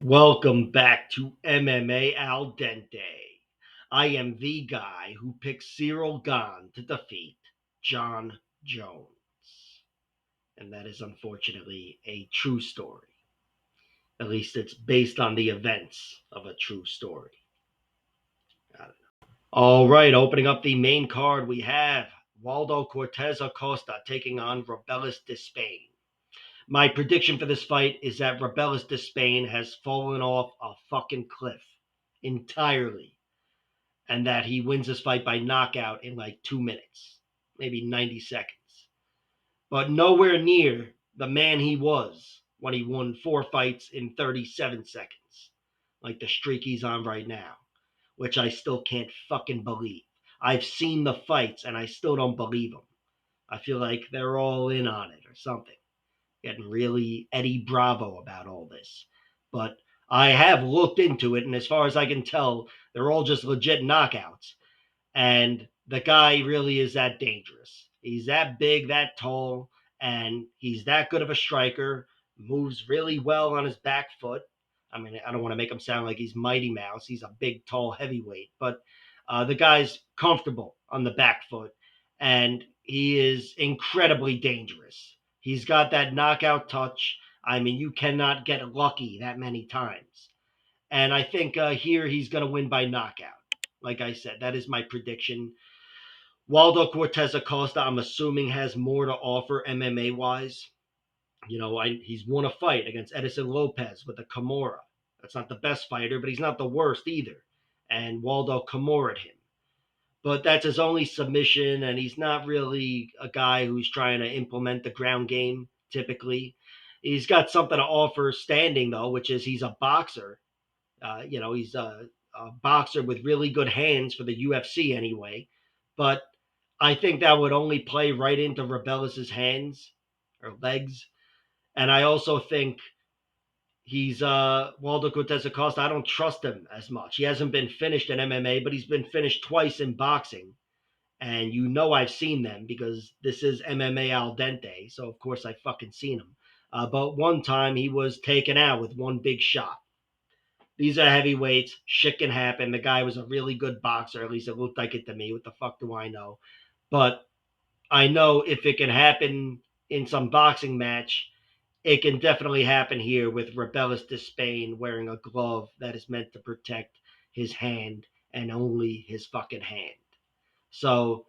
Welcome back to MMA Al Dente. I am the guy who picked Cyril Gahn to defeat John Jones. And that is unfortunately a true story. At least it's based on the events of a true story. All right, opening up the main card, we have Waldo Cortez Acosta taking on Rebellis Despaigne. My prediction for this fight is that Rebellis Despaigne has fallen off a fucking cliff entirely, and that he wins this fight by knockout in like 2 minutes, maybe 90 seconds. But nowhere near the man he was when he won 4 fights in 37 seconds, like the streak he's on right now, which I still can't fucking believe. I've seen the fights and I still don't believe them. I feel like they're all in on it or something, getting really Eddie Bravo about all this. But I have looked into it, and as far as I can tell, they're all just legit knockouts. And the guy really is that dangerous. He's that big, that tall, and he's that good of a striker. Moves really well on his back foot. I mean, I don't want to make him sound like he's Mighty Mouse. He's a big, tall heavyweight, but the guy's comfortable on the back foot, and he is incredibly dangerous. He's got that knockout touch. I mean, you cannot get lucky that many times. And I think here he's going to win by knockout. Like I said, that is my prediction. Waldo Cortez Acosta, I'm assuming, has more to offer MMA wise. He's won a fight against Edison Lopez with a Kimura. That's not the best fighter, but he's not the worst either. And Waldo Kimura'd him. But that's his only submission, and he's not really a guy who's trying to implement the ground game typically. He's got something to offer standing, though, which is he's a boxer. He's a boxer with really good hands for the UFC anyway. But I think that would only play right into Rebellis's hands or legs. And I also think he's Waldo Cortez Acosta. I don't trust him as much. He hasn't been finished in MMA, but he's been finished twice in boxing. And I've seen them because this is MMA al dente. So, of course, I fucking seen him. But one time he was taken out with one big shot. These are heavyweights. Shit can happen. The guy was a really good boxer. At least it looked like it to me. What the fuck do I know? But I know if it can happen in some boxing match, it can definitely happen here with Rebellis Despaigne wearing a glove that is meant to protect his hand and only his fucking hand. So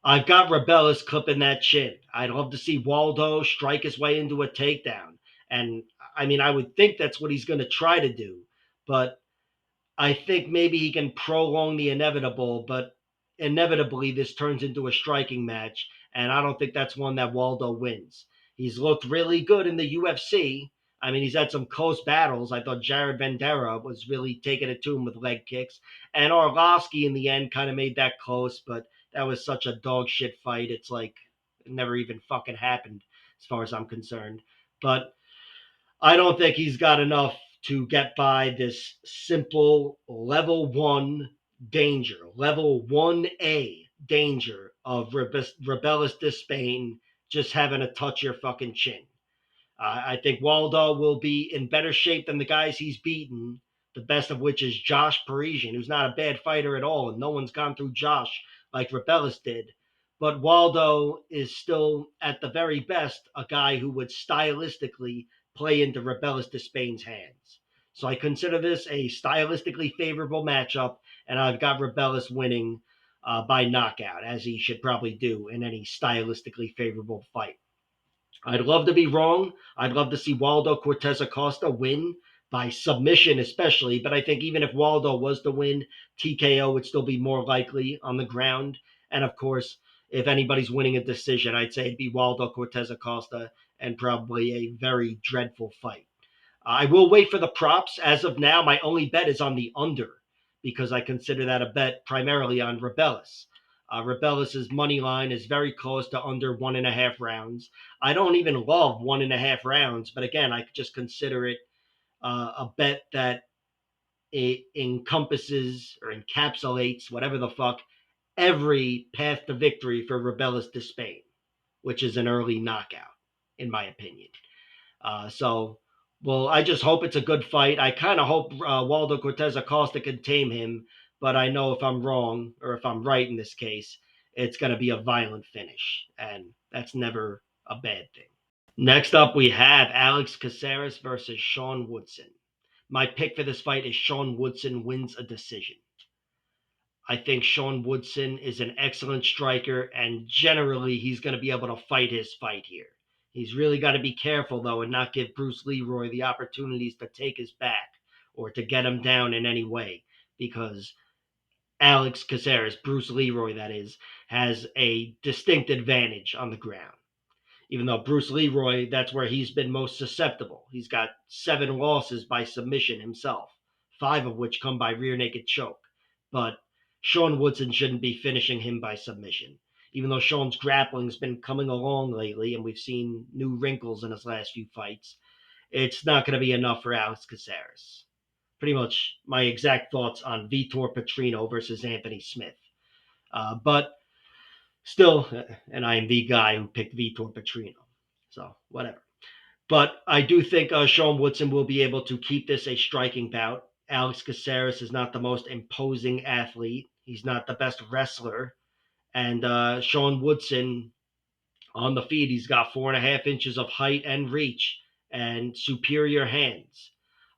I've got Rebellis clipping that chin. I'd love to see Waldo strike his way into a takedown. And I mean, I would think that's what he's going to try to do. But I think maybe he can prolong the inevitable, but inevitably this turns into a striking match, and I don't think that's one that Waldo wins. He's looked really good in the UFC. I mean, he's had some close battles. I thought Jared Vendera was really taking it to him with leg kicks, and Arlovsky in the end kind of made that close, but that was such a dog shit fight. It's like it never even fucking happened as far as I'm concerned. But I don't think he's got enough to get by this simple level 1 danger, level 1A danger of Rebellis Despaigne just having to touch your fucking chin. I think Waldo will be in better shape than the guys he's beaten, the best of which is Josh Parisian, who's not a bad fighter at all, and no one's gone through Josh like Rebellis did. But Waldo is still, at the very best, a guy who would stylistically play into Rebellis Despain's hands. So I consider this a stylistically favorable matchup, and I've got Rebellis winning by knockout, as he should probably do in any stylistically favorable fight. I'd love to be wrong. I'd love to see Waldo Cortez Acosta win by submission, especially. But I think even if Waldo was to win, TKO would still be more likely on the ground. And of course, if anybody's winning a decision, I'd say it'd be Waldo Cortez Acosta, and probably a very dreadful fight. I will wait for the props. As of now, my only bet is on the under because I consider that a bet primarily on Rebellis. Rebellis's money line is very close to under 1.5 rounds. I don't even love 1.5 rounds, but again, I just consider it a bet that it encompasses or encapsulates whatever the fuck every path to victory for Rebellis Despaigne, which is an early knockout, in my opinion. So Well, I just hope it's a good fight. I kind of hope Waldo Cortez Acosta can tame him, but I know if I'm wrong or if I'm right in this case, it's going to be a violent finish, and that's never a bad thing. Next up, we have Alex Caceres versus Sean Woodson. My pick for this fight is Sean Woodson wins a decision. I think Sean Woodson is an excellent striker, and generally he's going to be able to fight his fight here. He's really got to be careful, though, and not give Bruce Leroy the opportunities to take his back or to get him down in any way, because Alex Caceres, Bruce Leroy, that is, has a distinct advantage on the ground. Even though Bruce Leroy, that's where he's been most susceptible. He's got 7 losses by submission himself, 5 of which come by rear naked choke. But Sean Woodson shouldn't be finishing him by submission. Even though Sean's grappling's been coming along lately and we've seen new wrinkles in his last few fights, it's not going to be enough for Alex Caceres. Pretty much my exact thoughts on Vitor Petrino versus Anthony Smith. But still, and I am the guy who picked Vitor Petrino. So, whatever. But I do think Sean Woodson will be able to keep this a striking bout. Alex Caceres is not the most imposing athlete. He's not the best wrestler. And Sean Woodson, on the feet, he's got 4.5 inches of height and reach and superior hands.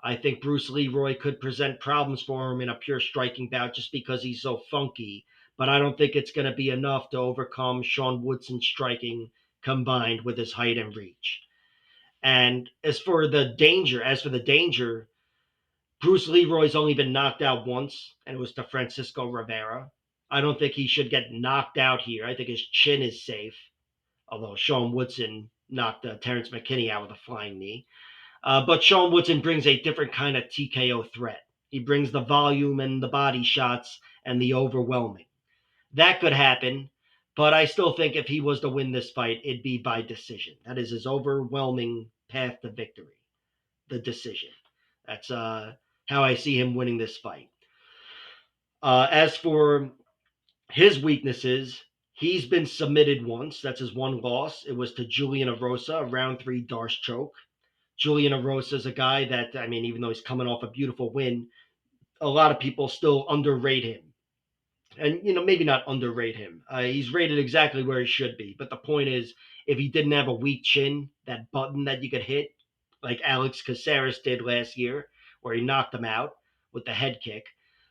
I think Bruce Leroy could present problems for him in a pure striking bout just because he's so funky. But I don't think it's going to be enough to overcome Sean Woodson's striking combined with his height and reach. And as for the danger, Bruce Leroy's only been knocked out once, and it was to Francisco Rivera. I don't think he should get knocked out here. I think his chin is safe, although Sean Woodson knocked Terrence McKinney out with a flying knee. But Sean Woodson brings a different kind of TKO threat. He brings the volume and the body shots and the overwhelming. That could happen, but I still think if he was to win this fight, it'd be by decision. That is his overwhelming path to victory, the decision. That's how I see him winning this fight. As for his weaknesses, he's been submitted once. That's his one loss. It was to Julian Erosa, a round 3 Darce choke. Julian Erosa is a guy that, I mean, even though he's coming off a beautiful win, a lot of people still underrate him. And, maybe not underrate him. He's rated exactly where he should be. But the point is, if he didn't have a weak chin, that button that you could hit, like Alex Caceres did last year, where he knocked him out with the head kick.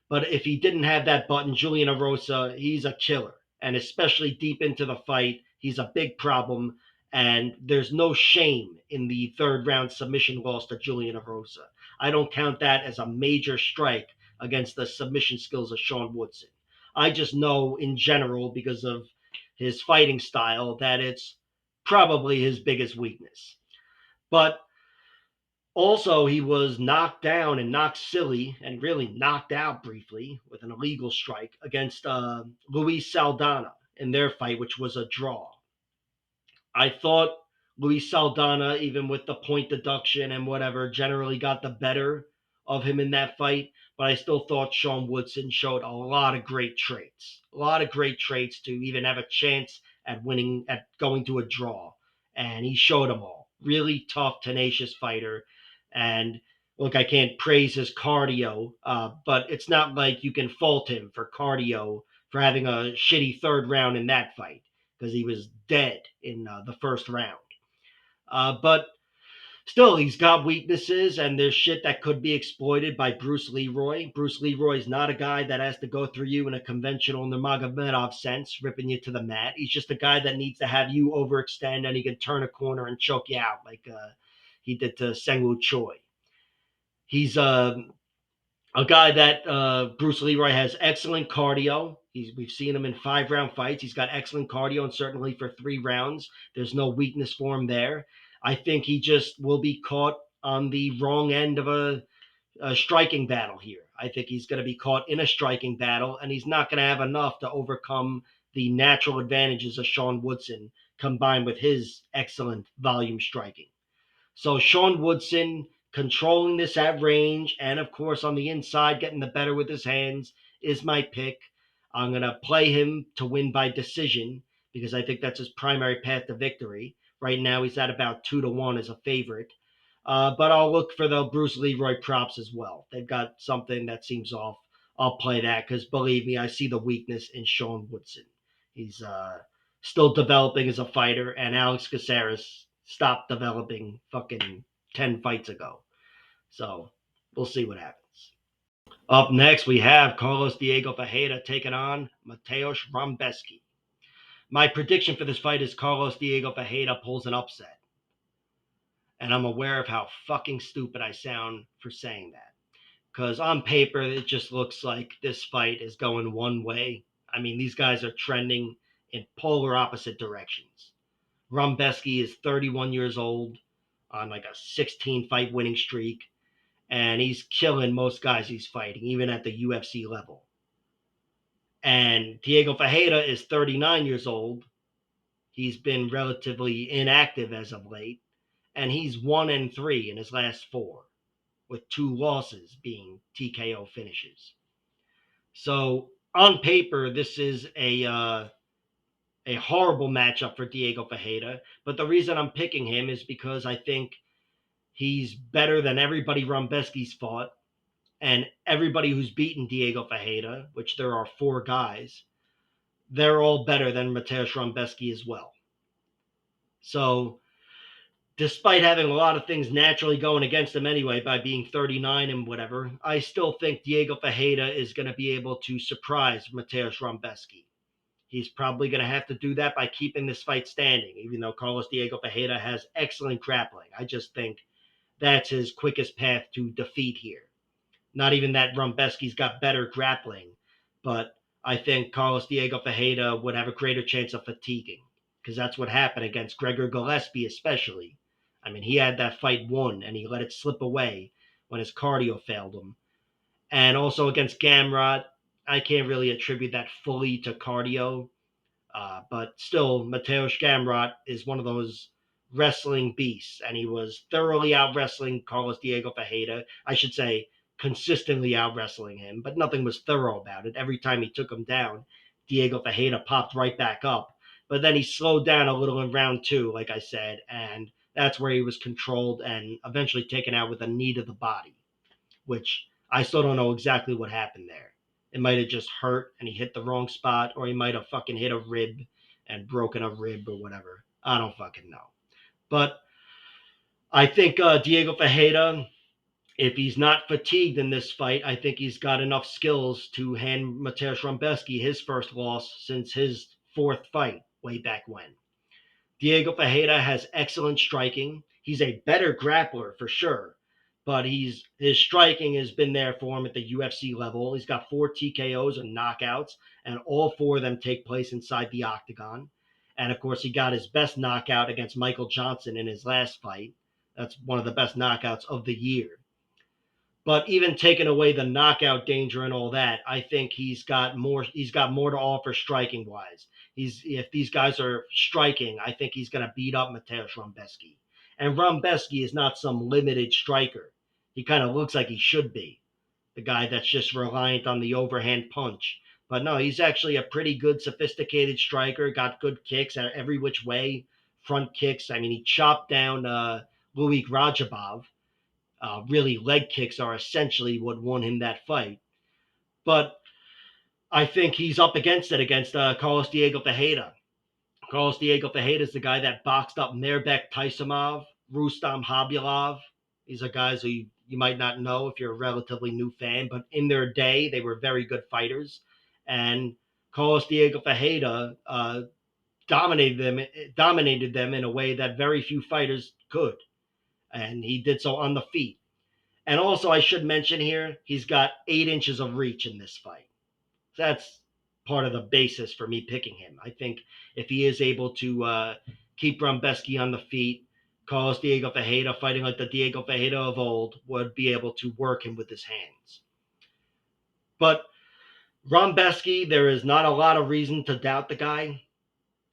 But if he didn't have that button, Julian Erosa, he's a killer. And especially deep into the fight, he's a big problem. And there's no shame in the 3rd round submission loss to Julian Erosa. I don't count that as a major strike against the submission skills of Sean Woodson. I just know in general, because of his fighting style, that it's probably his biggest weakness. But also, he was knocked down and knocked silly and really knocked out briefly with an illegal strike against Luis Saldana in their fight, which was a draw. I thought Luis Saldana, even with the point deduction and whatever, generally got the better of him in that fight. But I still thought Sean Woodson showed a lot of great traits. A lot of great traits to even have a chance at winning, at going to a draw. And he showed them all. Really tough, tenacious fighter. And look, I can't praise his cardio, but it's not like you can fault him for cardio for having a shitty 3rd round in that fight, because he was dead in the 1st round. But still, he's got weaknesses, and there's shit that could be exploited by Bruce Leroy. Bruce Leroy is not a guy that has to go through you in a conventional Nurmagomedov sense, ripping you to the mat. He's just a guy that needs to have you overextend, and he can turn a corner and choke you out like he did to Seung-Woo Choi. He's a guy that Bruce Leroy has excellent cardio. We've seen him in 5-round fights. He's got excellent cardio, and certainly for 3 rounds, there's no weakness for him there. I think he just will be caught on the wrong end of a striking battle here. I think he's going to be caught in a striking battle, and he's not going to have enough to overcome the natural advantages of Sean Woodson combined with his excellent volume striking. So Sean Woodson controlling this at range and, of course, on the inside, getting the better with his hands is my pick. I'm going to play him to win by decision because I think that's his primary path to victory. Right now, he's at about 2-1 as a favorite. But I'll look for the Bruce Leroy props as well. They've got something that seems off. I'll play that because believe me, I see the weakness in Sean Woodson. He's still developing as a fighter, and Alex Caceres stopped developing fucking 10 fights ago. So we'll see what happens. Up next, we have Carlos Diego Ferreira taking on Mateusz Rebecki. My prediction for this fight is Carlos Diego Ferreira pulls an upset. And I'm aware of how fucking stupid I sound for saying that. Because on paper, it just looks like this fight is going one way. I mean, these guys are trending in polar opposite directions. Rebecki is 31 years old on like a 16 fight winning streak, and he's killing most guys he's fighting, even at the UFC level. And Diego Ferreira is 39 years old. He's been relatively inactive as of late, and he's 1-3 in his last four, with 2 losses being TKO finishes. So on paper, this is a horrible matchup for Diego Ferreira. But the reason I'm picking him is because I think he's better than everybody Rebecki's fought, and everybody who's beaten Diego Ferreira, which there are 4 guys, they're all better than Mateusz Rebecki as well. So despite having a lot of things naturally going against him anyway by being 39 and whatever, I still think Diego Ferreira is going to be able to surprise Mateusz Rebecki. He's probably going to have to do that by keeping this fight standing, even though Carlos Diego Ferreira has excellent grappling. I just think that's his quickest path to defeat here. Not even that Rebecki's got better grappling, but I think Carlos Diego Ferreira would have a greater chance of fatiguing, because that's what happened against Gregor Gillespie especially. I mean, he had that fight won, and he let it slip away when his cardio failed him. And also against Gamrot, I can't really attribute that fully to cardio, but still, Mateusz Gamrot is one of those wrestling beasts, and he was thoroughly out wrestling Carlos Diego Ferreira. I should say, consistently out wrestling him, but nothing was thorough about it. Every time he took him down, Diego Ferreira popped right back up. But then he slowed down a little in round 2, like I said, and that's where he was controlled and eventually taken out with a knee to the body, which I still don't know exactly what happened there. It might have just hurt and he hit the wrong spot, or he might have fucking hit a rib and broken a rib or whatever. I don't fucking know. But I think Diego Ferreira, if he's not fatigued in this fight, I think he's got enough skills to hand Mateusz Rebecki his first loss since his 4th fight way back when. Diego Ferreira has excellent striking. He's a better grappler for sure, but his striking has been there for him at the UFC level. He's got 4 TKOs and knockouts, and all 4 of them take place inside the octagon. And of course, he got his best knockout against Michael Johnson in his last fight. That's one of the best knockouts of the year. But even taking away the knockout danger and all that, I think he's got more to offer striking wise. If these guys are striking, I think he's going to beat up Mateusz Rebecki. And Rebecki is not some limited striker. He kind of looks like he should be, the guy that's just reliant on the overhand punch. But no, he's actually a pretty good, sophisticated striker, got good kicks every which way, front kicks. I mean, he chopped down Louis Rajabov. Really, leg kicks are essentially what won him that fight. But I think he's up against it against Carlos Diego Ferreira. Carlos Diego Ferreira is the guy that boxed up Mirbek Taisimov, Rustam Habilov. These are guys who you might not know if you're a relatively new fan, but in their day, they were very good fighters. And Carlos Diego Ferreira dominated them in a way that very few fighters could. And he did so on the feet. And also, I should mention here, he's got 8 inches of reach in this fight. That's part of the basis for me picking him. I think if he is able to keep Rebecki on the feet, Carlos Diego Ferreira, fighting like the Diego Ferreira of old, would be able to work him with his hands. But Rebecki, there is not a lot of reason to doubt the guy.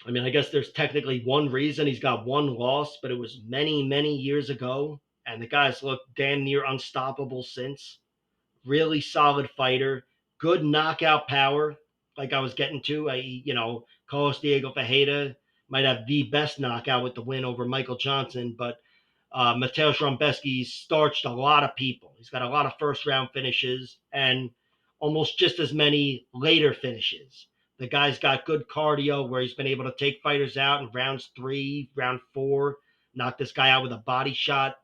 I mean, I guess there's technically one reason. He's got 1 loss, but it was many, many years ago. And the guy's looked damn near unstoppable since. Really solid fighter, good knockout power. Like I was getting to, Carlos Diego Ferreira might have the best knockout with the win over Michael Johnson, but Mateusz Rebecki starched a lot of people. He's got a lot of first round finishes and almost just as many later finishes. The guy's got good cardio where he's been able to take fighters out in rounds 3, round 4, knock this guy out with a body shot.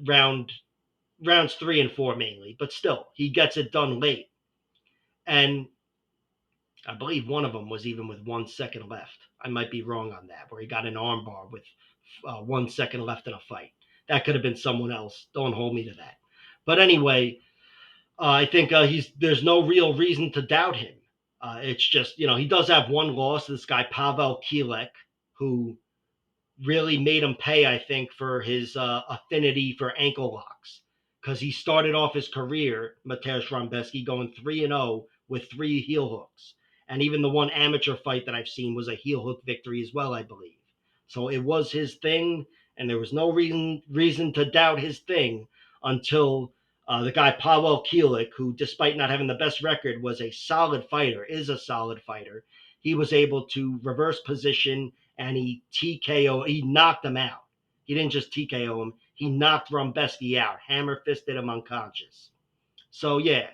Rounds 3 and 4 mainly, but still he gets it done late. And I believe one of them was even with 1 second left. I might be wrong on that, where he got an armbar with 1 second left in a fight. That could have been someone else. Don't hold me to that. But anyway, I think there's no real reason to doubt him. It's just, he does have one loss. This guy Pavel Kilek, who really made him pay, I think, for his affinity for ankle locks. Because he started off his career, Mateusz Rebecki, going 3-0 with 3 heel hooks. And even the one amateur fight that I've seen was a heel hook victory as well, I believe. So it was his thing, and there was no reason to doubt his thing until the guy Pavel Kilek, who, despite not having the best record, was a solid fighter, is a solid fighter. He was able to reverse position and he knocked him out. He didn't just TKO him, he knocked Rebecki out, hammer fisted him unconscious. So yeah,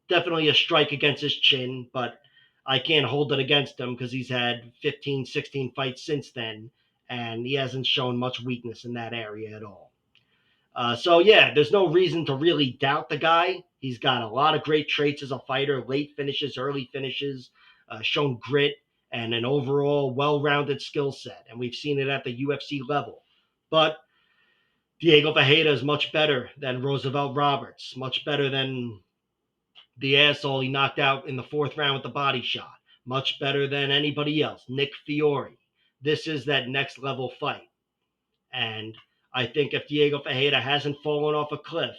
definitely a strike against his chin, but I can't hold it against him because he's had 15, 16 fights since then, and he hasn't shown much weakness in that area at all. So yeah, there's no reason to really doubt the guy. He's got a lot of great traits as a fighter, late finishes, early finishes, shown grit and an overall well-rounded skill set. And we've seen it at the UFC level. But Diego Ferreira is much better than Roosevelt Roberts, much better than the asshole he knocked out in the 4th round with the body shot, much better than anybody else, Nick Fiore. This is that next level fight. And I think if Diego Ferreira hasn't fallen off a cliff,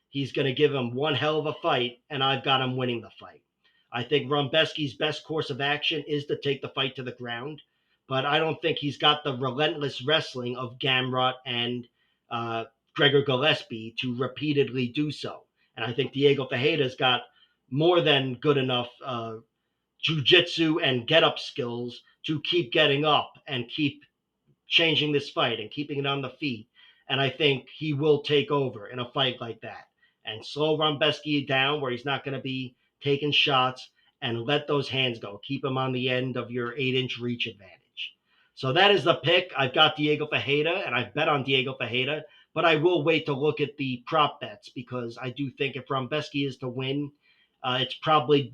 he's going to give him one hell of a fight, and I've got him winning the fight. I think Rebecki's best course of action is to take the fight to the ground, but I don't think he's got the relentless wrestling of Gamrot and Gregor Gillespie to repeatedly do so. And I think Diego Ferreira's got more than good enough jiu-jitsu and get-up skills to keep getting up and keep changing this fight and keeping it on the feet. And I think he will take over in a fight like that and slow Rebecki down where he's not going to be taking shots and let those hands go. Keep him on the end of your 8-inch reach advantage. So that is the pick. I've got Diego Ferreira, and I've bet on Diego Ferreira, but I will wait to look at the prop bets because I do think if Rebecki is to win, it's probably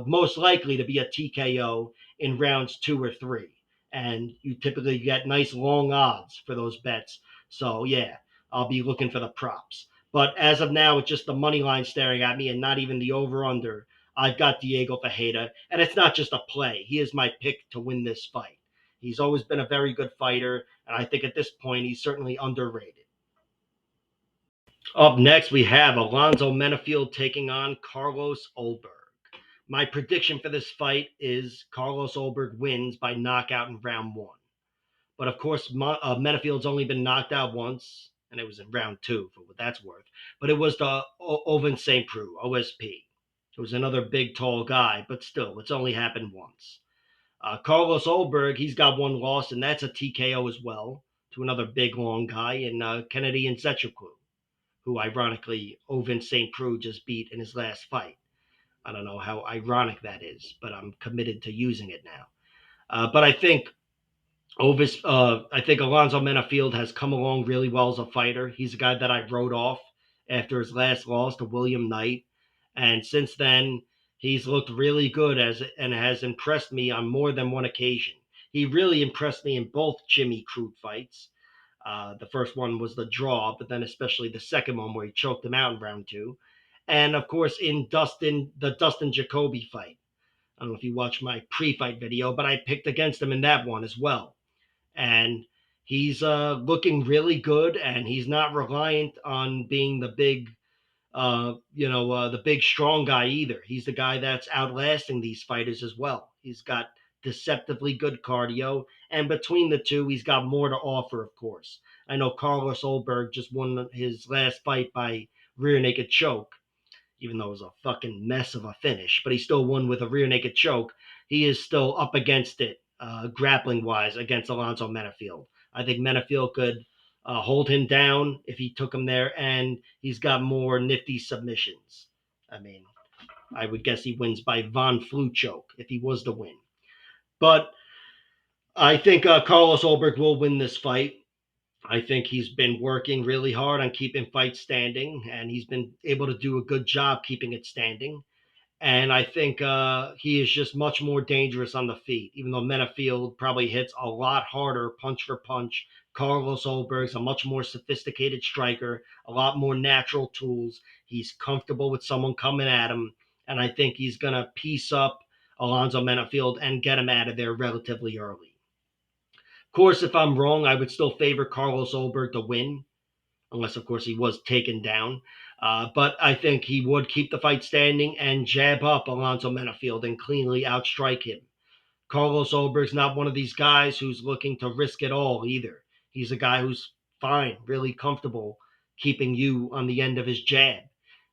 most likely to be a TKO in rounds 2 or 3. And you typically get nice long odds for those bets. So yeah, I'll be looking for the props. But as of now, it's just the money line staring at me and not even the over-under. I've got Diego Ferreira, and it's not just a play. He is my pick to win this fight. He's always been a very good fighter, and I think at this point he's certainly underrated. Up next, we have Alonzo Menifield taking on Carlos Ulberg. My prediction for this fight is Carlos Ulberg wins by knockout in round 1. But of course, Menifield's only been knocked out once, and it was in round 2, for what that's worth. But it was the Ovince St. Preux, OSP. It was another big, tall guy, but still, it's only happened once. Carlos Ulberg, he's got one loss, and that's a TKO as well, to another big, long guy in Kennedy Nzechukwu, who ironically Ovince St. Preux just beat in his last fight. I don't know how ironic that is, but I'm committed to using it now. But I think Alonzo Menifield has come along really well as a fighter. He's a guy that I wrote off after his last loss to William Knight. And since then, he's looked really good and has impressed me on more than one occasion. He really impressed me in both Jimmy Crute fights. The first one was the draw, but then especially the second one where he choked him out in round 2. And of course, in the Dustin Jacoby fight. I don't know if you watched my pre-fight video, but I picked against him in that one as well. And he's looking really good, and he's not reliant on being the big, the big strong guy either. He's the guy that's outlasting these fighters as well. He's got deceptively good cardio, and between the two, he's got more to offer, of course. I know Carlos Ulberg just won his last fight by rear naked choke, even though it was a fucking mess of a finish, but he still won with a rear naked choke. He is still up against it, grappling wise, against Alonzo Menifield. I think Menifield could hold him down if he took him there, and he's got more nifty submissions. I mean, I would guess he wins by Von Flue choke if he was to win. But I think Carlos Ulberg will win this fight. I think he's been working really hard on keeping fights standing, and he's been able to do a good job keeping it standing. And I think he is just much more dangerous on the feet, even though Menifield probably hits a lot harder punch for punch. Carlos Ulberg's a much more sophisticated striker, a lot more natural tools. He's comfortable with someone coming at him, and I think he's going to piece up Alonzo Menifield and get him out of there relatively early. Of course, if I'm wrong, I would still favor Carlos Ulberg to win, unless, of course, he was taken down. But I think he would keep the fight standing and jab up Alonzo Menifield and cleanly outstrike him. Carlos Ulberg's not one of these guys who's looking to risk it all either. He's a guy who's fine, really comfortable keeping you on the end of his jab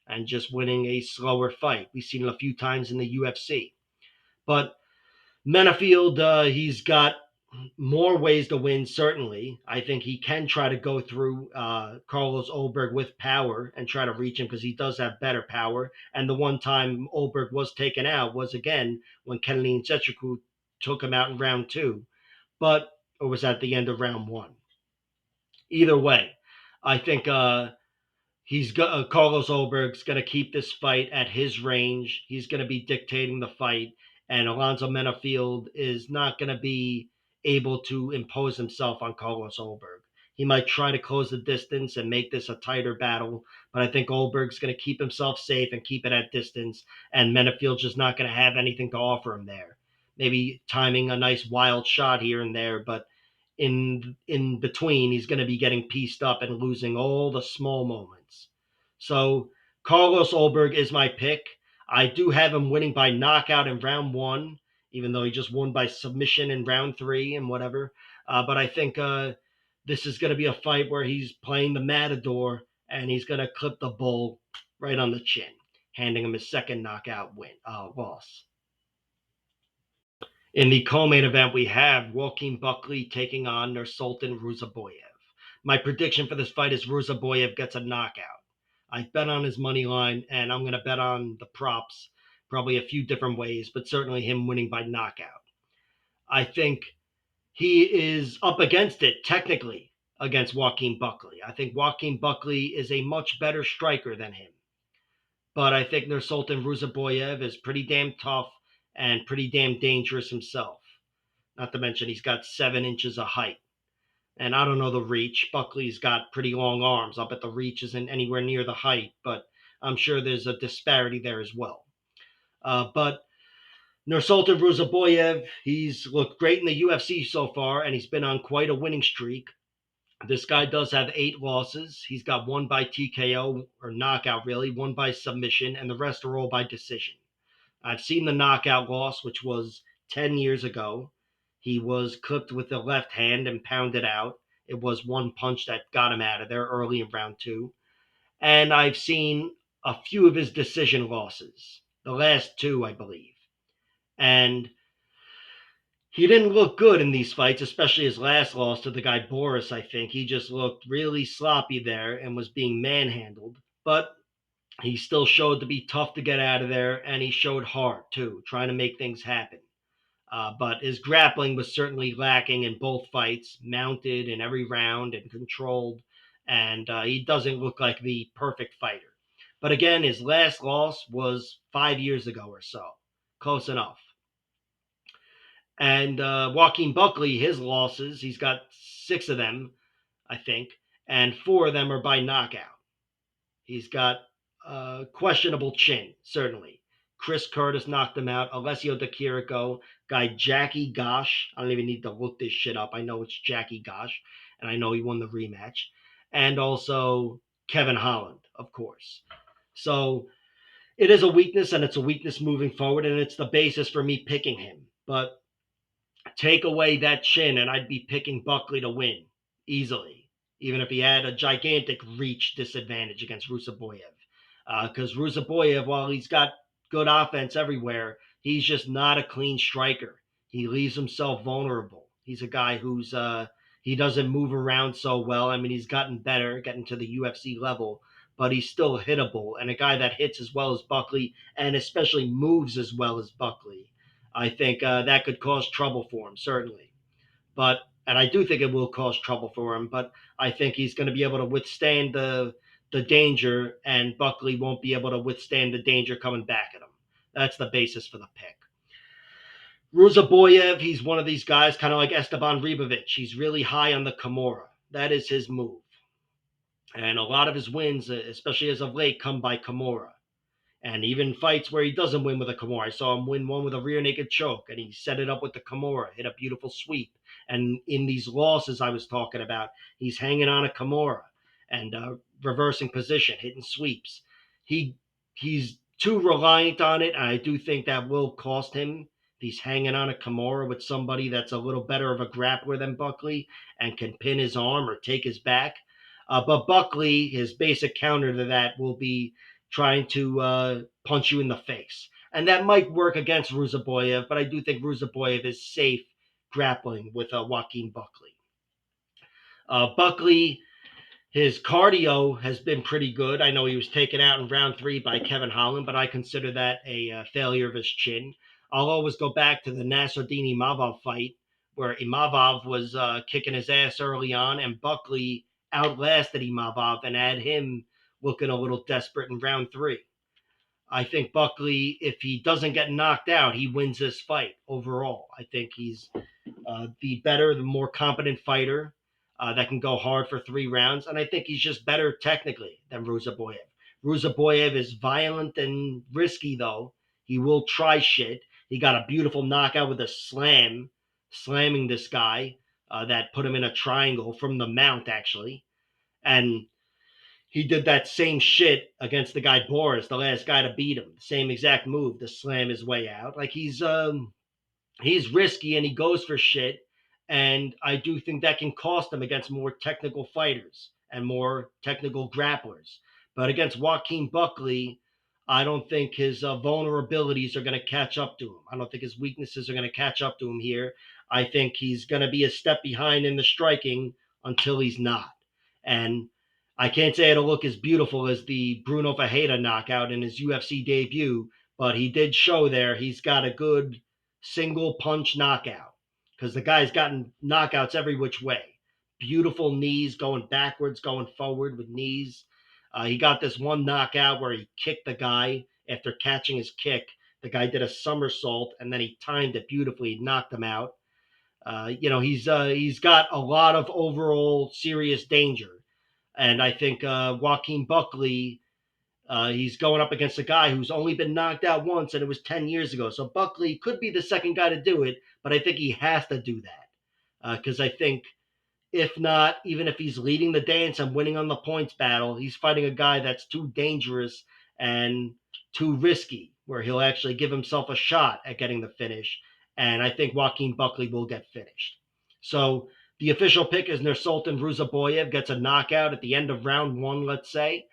and just winning a slower fight. We've seen it a few times in the UFC. But Menifield, he's got more ways to win, certainly. I think he can try to go through Carlos Ulberg with power and try to reach him because he does have better power. And the one time Ulberg was taken out was, again, when Kenelin Cetricu took him out in round 2, but it was at the end of round 1. Either way, I think Carlos Ulberg's going to keep this fight at his range. He's going to be dictating the fight, and Alonzo Menifield is not going to be able to impose himself on Carlos Ulberg. He might try to close the distance and make this a tighter battle, but I think Ulberg's going to keep himself safe and keep it at distance, and Menifield's just not going to have anything to offer him there. Maybe timing a nice wild shot here and there, but in between, he's going to be getting pieced up and losing all the small moments. So Carlos Ulberg is my pick. I do have him winning by knockout in round 1, even though he just won by submission in round 3 and whatever. But I think this is going to be a fight where he's playing the matador and he's going to clip the bull right on the chin, handing him his second knockout loss. In the co-main event, we have Joaquin Buckley taking on Nursultan Ruziboev. My prediction for this fight is Ruziboev gets a knockout. I bet on his money line, and I'm going to bet on the props probably a few different ways, but certainly him winning by knockout. I think he is up against it technically against Joaquin Buckley. I think Joaquin Buckley is a much better striker than him. But I think Nursultan Ruziboev is pretty damn tough and pretty damn dangerous himself. Not to mention he's got 7 inches of height. And I don't know the reach. Buckley's got pretty long arms. I'll bet the reach isn't anywhere near the height, but I'm sure there's a disparity there as well. But Nursultan Ruziboev, he's looked great in the UFC so far, and he's been on quite a winning streak. This guy does have 8 losses. He's got 1 by TKO, or knockout really, 1 by submission, and the rest are all by decision. I've seen the knockout loss, which was 10 years ago. He was clipped with the left hand and pounded out. It was one punch that got him out of there early in round 2. And I've seen a few of his decision losses, the last 2, I believe. And he didn't look good in these fights, especially his last loss to the guy Boris, I think. He just looked really sloppy there and was being manhandled. But he still showed to be tough to get out of there, and he showed heart, too, trying to make things happen. But his grappling was certainly lacking in both fights, mounted in every round and controlled, and he doesn't look like the perfect fighter. But again, his last loss was 5 years ago or so. Close enough. And Joaquin Buckley, his losses, he's got 6 of them, I think, and 4 of them are by knockout. He's got questionable chin, certainly. Chris Curtis knocked him out. Alessio Di Chirico, guy Jackie Gosh. I don't even need to look this shit up. I know it's Jackie Gosh, and I know he won the rematch. And also Kevin Holland, of course. So it is a weakness, and it's a weakness moving forward, and it's the basis for me picking him. But take away that chin, and I'd be picking Buckley to win easily, even if he had a gigantic reach disadvantage against Ruziboev. Because Ruziboev, while he's got good offense everywhere, he's just not a clean striker. He leaves himself vulnerable. He's a guy who's He doesn't move around so well. I mean, he's gotten better, getting to the UFC level, but he's still hittable. And a guy that hits as well as Buckley and especially moves as well as Buckley, I think that could cause trouble for him, certainly. And I do think it will cause trouble for him, but I think he's going to be able to withstand the danger, and Buckley won't be able to withstand the danger coming back at him. That's the basis for the pick. Ruziboev, he's one of these guys, kind of like Esteban Ribovic. He's really high on the Kimura. That is his move. And a lot of his wins, especially as of late, come by Kimura. And even fights where he doesn't win with a Kimura. I saw him win one with a rear naked choke, and he set it up with the Kimura, hit a beautiful sweep. And in these losses I was talking about, he's hanging on a Kimura and reversing position, hitting sweeps. He's too reliant on it, and I do think that will cost him. He's hanging on a Kimura with somebody that's a little better of a grappler than Buckley and can pin his arm or take his back. But Buckley, his basic counter to that will be trying to punch you in the face. And that might work against Ruziboev, but I do think Ruziboev is safe grappling with Joaquin Buckley. Buckley, his cardio has been pretty good. I know he was taken out in round 3 by Kevin Holland, but I consider that a failure of his chin. I'll always go back to the Nasruddin-Imavov fight, where Imavov was kicking his ass early on, and Buckley outlasted Imavov and had him looking a little desperate in round 3. I think Buckley, if he doesn't get knocked out, he wins this fight overall. I think he's the better, the more competent fighter that can go hard for 3 rounds. And I think he's just better technically than Ruziboev. Ruziboev is violent and risky, though. He will try shit. He got a beautiful knockout with a slam, slamming this guy that put him in a triangle from the mount, actually. And he did that same shit against the guy Boris, the last guy to beat him. Same exact move to slam his way out. Like he's risky and he goes for shit, and I do think that can cost him against more technical fighters and more technical grapplers. But against Joaquin Buckley, I don't think his vulnerabilities are going to catch up to him. I don't think his weaknesses are going to catch up to him here. I think he's going to be a step behind in the striking until he's not. And I can't say it'll look as beautiful as the Bruno Ferreira knockout in his UFC debut, but he did show there he's got a good single punch knockout, because the guy's gotten knockouts every which way. Beautiful knees, going backwards, going forward with knees. He got this one knockout where he kicked the guy after catching his kick. The guy did a somersault and then he timed it beautifully, knocked him out. He's got a lot of overall serious danger, and I think Joaquin Buckley, he's going up against a guy who's only been knocked out once, and it was 10 years ago. So Buckley could be the second guy to do it, but I think he has to do that. Because I think if not, even if he's leading the dance and winning on the points battle, he's fighting a guy that's too dangerous and too risky, where he'll actually give himself a shot at getting the finish. And I think Joaquin Buckley will get finished. So the official pick is Nursultan Ruziboev gets a knockout at the end of round 1, let's say.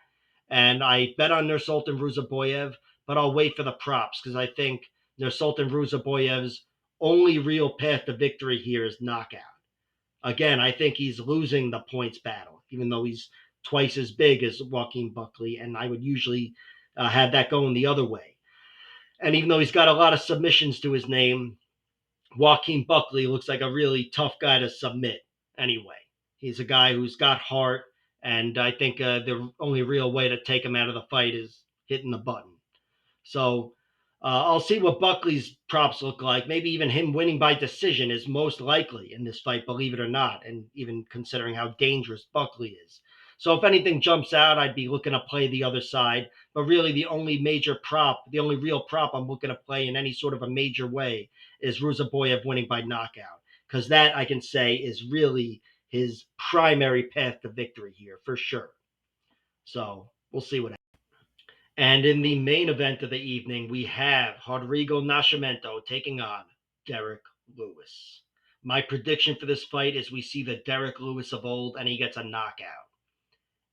And I bet on Nursultan Ruziboev, but I'll wait for the props because I think Nursultan Ruziboev's only real path to victory here is knockout. Again, I think he's losing the points battle, even though he's twice as big as Joaquin Buckley, and I would usually have that going the other way. And even though he's got a lot of submissions to his name, Joaquin Buckley looks like a really tough guy to submit anyway. He's a guy who's got heart, and I think the only real way to take him out of the fight is hitting the button. So I'll see what Buckley's props look like. Maybe even him winning by decision is most likely in this fight, believe it or not, and even considering how dangerous Buckley is. So if anything jumps out, I'd be looking to play the other side. But really the only real prop I'm looking to play in any sort of a major way is Ruziboev winning by knockout. Because that, I can say, is really his primary path to victory here, for sure. So we'll see what happens. And in the main event of the evening, we have Rodrigo Nascimento taking on Derek Lewis. My prediction for this fight is we see the Derek Lewis of old and he gets a knockout.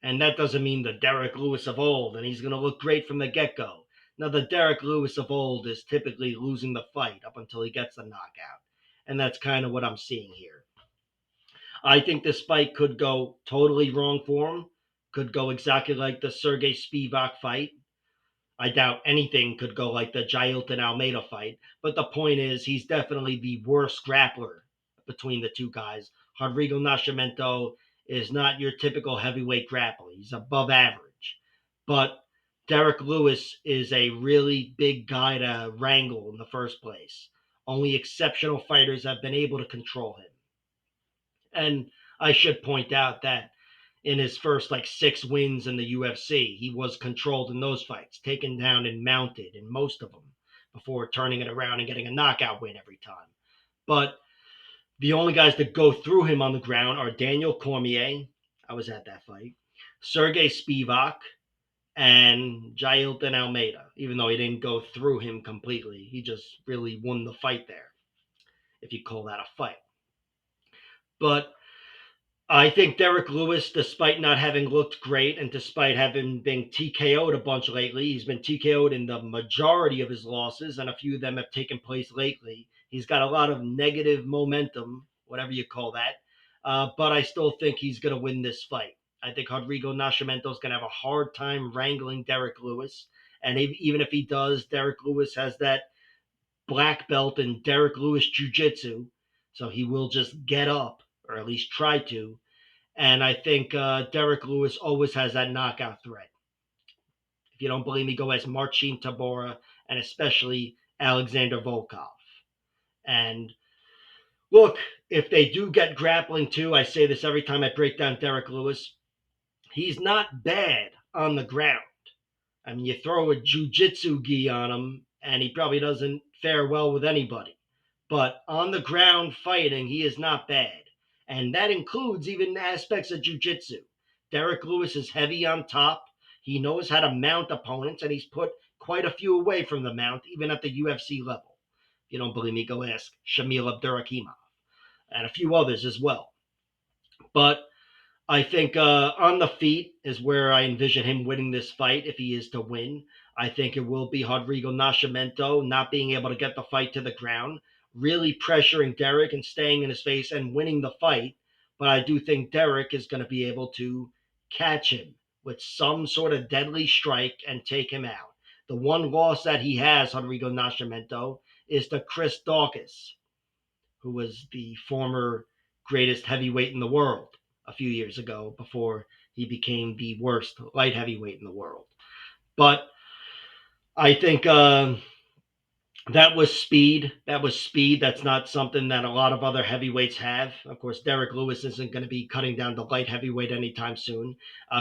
And that doesn't mean the Derek Lewis of old and he's going to look great from the get-go. Now, the Derek Lewis of old is typically losing the fight up until he gets the knockout. And that's kind of what I'm seeing here. I think this fight could go totally wrong for him, could go exactly like the Sergey Spivak fight. I doubt anything could go like the Jailton Almeida fight, but the point is he's definitely the worst grappler between the two guys. Rodrigo Nascimento is not your typical heavyweight grappler. He's above average. But Derek Lewis is a really big guy to wrangle in the first place. Only exceptional fighters have been able to control him. And I should point out that in his first like 6 wins in the UFC, he was controlled in those fights, taken down and mounted in most of them before turning it around and getting a knockout win every time. But the only guys that go through him on the ground are Daniel Cormier. I was at that fight. Sergey Spivak and Jailton Almeida, even though he didn't go through him completely. He just really won the fight there, if you call that a fight. But I think Derek Lewis, despite not having looked great and despite having been TKO'd a bunch lately, he's been TKO'd in the majority of his losses, and a few of them have taken place lately. He's got a lot of negative momentum, whatever you call that, but I still think he's going to win this fight. I think Rodrigo Nascimento is going to have a hard time wrangling Derek Lewis, and even if he does, Derek Lewis has that black belt in Derek Lewis Jiu-Jitsu, so he will just get up, or at least try to, and I think Derek Lewis always has that knockout threat. If you don't believe me, go ask Marcin Tabora and especially Alexander Volkov. And look, if they do get grappling too, I say this every time I break down Derek Lewis, he's not bad on the ground. I mean, you throw a jiu-jitsu gi on him, and he probably doesn't fare well with anybody. But on the ground fighting, he is not bad. And that includes even aspects of jiu-jitsu. Derek Lewis is heavy on top. He knows how to mount opponents, and he's put quite a few away from the mount, even at the UFC level. If you don't believe me, go ask Shamil Abdurakhimov and a few others as well. But I think on the feet is where I envision him winning this fight if he is to win. I think it will be Rodrigo Nascimento not being able to get the fight to the ground, really pressuring Derek and staying in his face and winning the fight. But I do think Derek is going to be able to catch him with some sort of deadly strike and take him out. The one loss that he has, Rodrigo Nascimento, is to Chris Daukaus, who was the former greatest heavyweight in the world a few years ago before he became the worst light heavyweight in the world. But I think that was speed. That was speed. That's not something that a lot of other heavyweights have. Of course, Derek Lewis isn't going to be cutting down the light heavyweight anytime soon.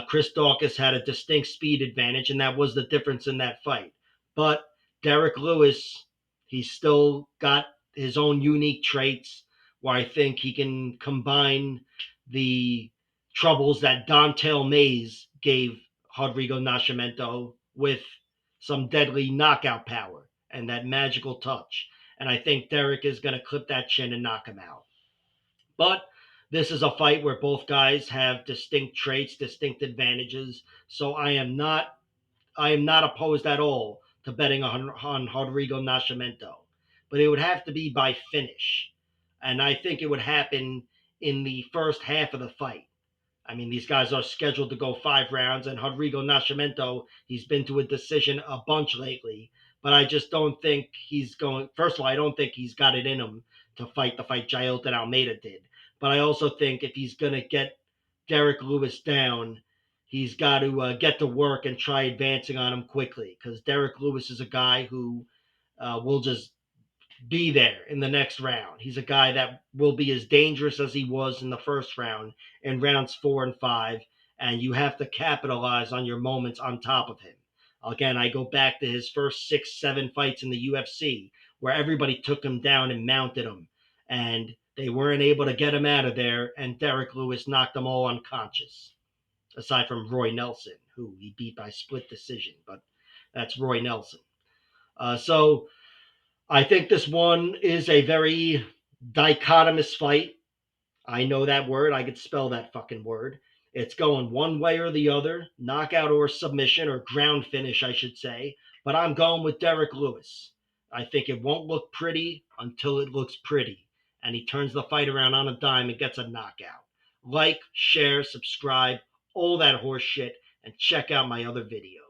Chris Daukaus had a distinct speed advantage, and that was the difference in that fight. But Derek Lewis, he's still got his own unique traits where I think he can combine the troubles that Dontel Mays gave Rodrigo Nascimento with some deadly knockout power and that magical touch. And I think Derek is going to clip that chin and knock him out. But this is a fight where both guys have distinct traits, distinct advantages. So I am not opposed at all to betting on Rodrigo Nascimento. But it would have to be by finish. And I think it would happen in the first half of the fight. I mean, these guys are scheduled to go 5 rounds, and Rodrigo Nascimento, he's been to a decision a bunch lately. But I just don't think he's going. First of all, I don't think he's got it in him to fight the fight Jailton Almeida did. But I also think if he's going to get Derek Lewis down, he's got to get to work and try advancing on him quickly because Derek Lewis is a guy who will just be there in the next round. He's a guy that will be as dangerous as he was in the first round in rounds 4 and 5, and you have to capitalize on your moments on top of him. Again, I go back to his first 6, 7 fights in the UFC where everybody took him down and mounted him, and they weren't able to get him out of there, and Derek Lewis knocked them all unconscious, aside from Roy Nelson, who he beat by split decision, but that's Roy Nelson. So I think this one is a very dichotomous fight. I know that word. I could spell that fucking word. It's going one way or the other, knockout or submission or ground finish, I should say. But I'm going with Derek Lewis. I think it won't look pretty until it looks pretty. And he turns the fight around on a dime and gets a knockout. Like, share, subscribe, all that horse shit, and check out my other videos.